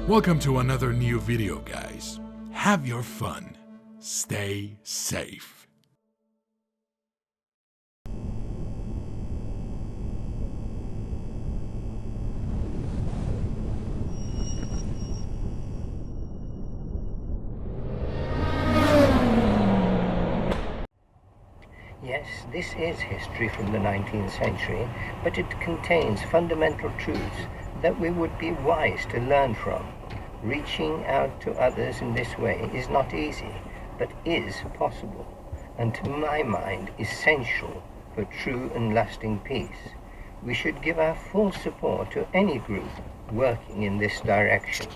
Welcome to another new video, guys. Have your fun. Stay safe. Yes, this is history from the 19th century, but it contains fundamental truths that we would be wise to learn from. Reaching out to others in this way is not easy, but is possible, and to my mind essential for true and lasting peace. We should give our full support to any group working in this direction.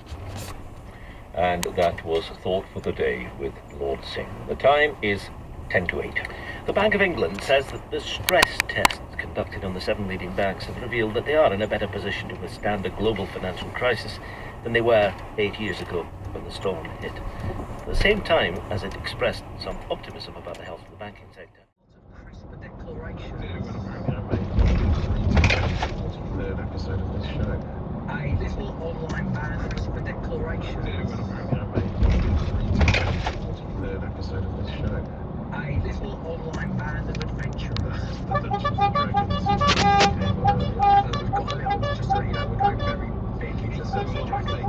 And that was Thought for the Day with Lord Singh. The time is 10 to 8. The Bank of England says that the stress tests conducted on the 7 leading banks have revealed that they are in a better position to withstand a global financial crisis than they were 8 years ago when the storm hit. At the same time as it expressed some optimism about the health of the banking sector. Third episode of this show. A little online ban for declaration. Third episode of this show. A little online band of adventurers. Dungeons and Dragons. We've got a little, just so you know, we're going very big. Just so you know. Balchin, Hammer,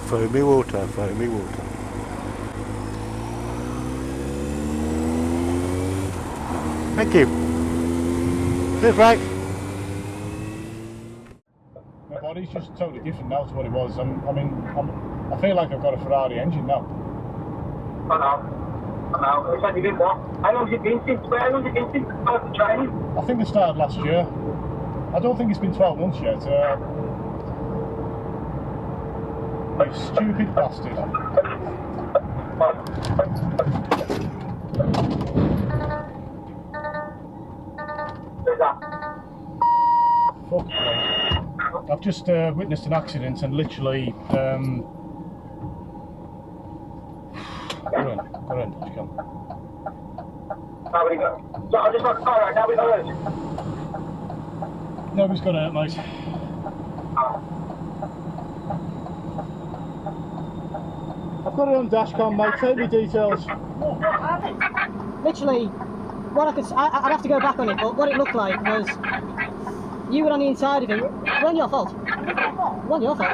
Foamy water, foamy water. Thank you. Is it right? My body's just totally different now to what it was. I feel like I've got a Ferrari engine now. I know. It's like you did what? How long has it been since the first training? I think it started last year. I don't think it's been 12 months yet. You stupid bastard. Fuck me. I've just witnessed an accident and literally go on, just come. How we go? So I just got alright, now we go in. Nobody's gonna hurt, mate. I've got it on dashcam, mate. Take me details. Literally, I'd have to go back on it, but what it looked like was you were on the inside of it. It wasn't your fault. It wasn't your fault.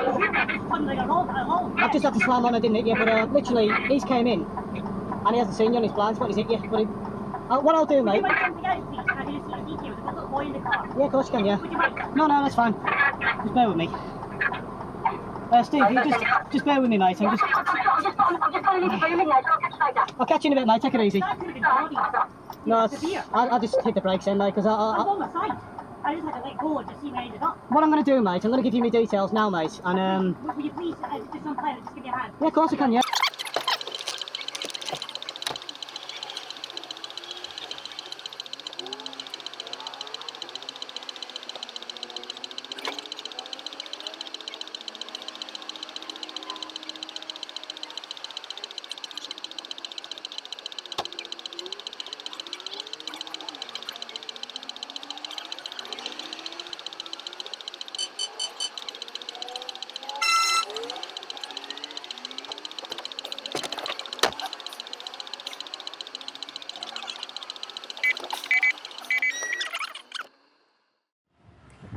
I've just had to slam on, I didn't hit you, but literally, he's came in and he hasn't seen you on his blind spot, he's hit you. But what I'll do, mate. Yeah, of course you can, yeah. No, that's fine. Just bear with me. Steve, you just bear with me, mate. I'll catch you in a bit, mate. Take it easy. No, I'll just hit the brakes then, mate, because I'm on the side. I just had to let go and just see where I ended up. What I'm going to do, mate, I'm going to give you my details now, mate, and Will you please, just on time, just give me a hand? Yeah, of course I can, yeah.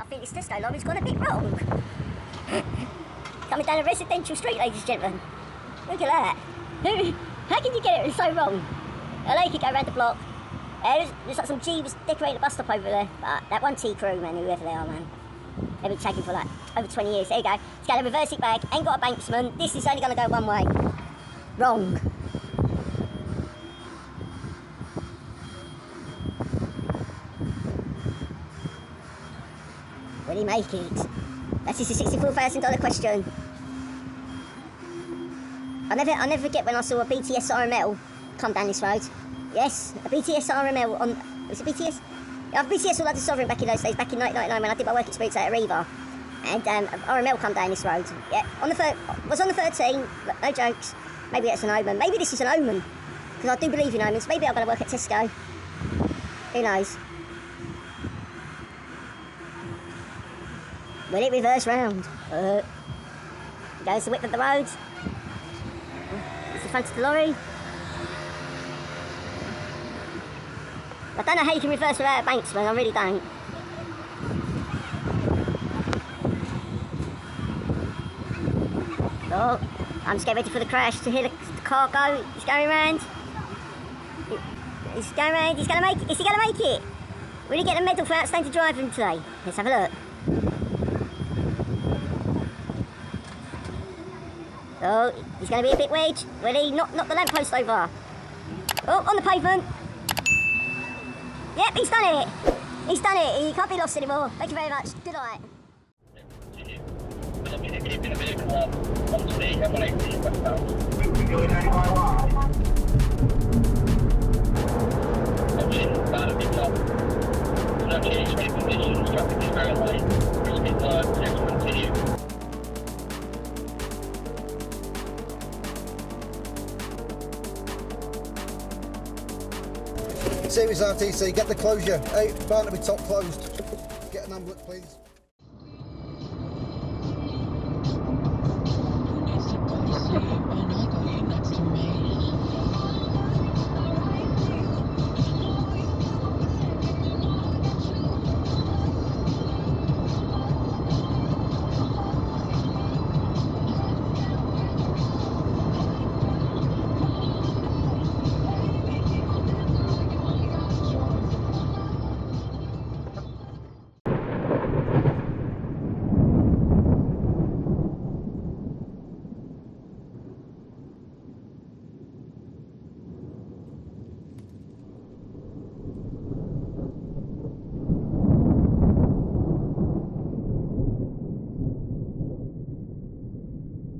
I think it's this guy, Lorry's got a bit wrong. Coming down a residential street, ladies and gentlemen. Look at that. How can you get it so wrong? I know you could go around the block. There's like some Jeeves decorated bus stop over there. But that one T crew, man, whoever they are, man. They've been tagging for like over 20 years. There you go. It's going to reverse it back. Ain't got a banksman. This is only going to go one way. Wrong. Will he make it? That is a $64,000 question. I'll never forget when I saw a BTS RML come down this road. Yes, a BTS RML on... Was it BTS? Yeah, BTS all had the Sovereign back in those days, back in 1999 when I did my work experience out at Riva. And RML come down this road. Yeah, was on the 13, no jokes. Maybe that's an omen. Maybe this is an omen. Because I do believe in omens. Maybe I'm going to work at Tesco. Who knows? Will it reverse round? Goes the width of the road. It's the front of the lorry. I don't know how you can reverse without a banksman, I really don't. Oh, I'm just getting ready for the crash to hear the car go. He's going round. He's going round, he's going to make it. Is he going to make it? Will he get a medal for outstanding driving today? Let's have a look. Oh, he's going to be a bit wedged. Will he knock the lamppost over? Oh, on the pavement. Yep, he's done it. He's done it. He can't be lost anymore. Thank you very much. Good night. Series RTC, get the closure. 8 Barnaby top closed. Get an ambulance, please.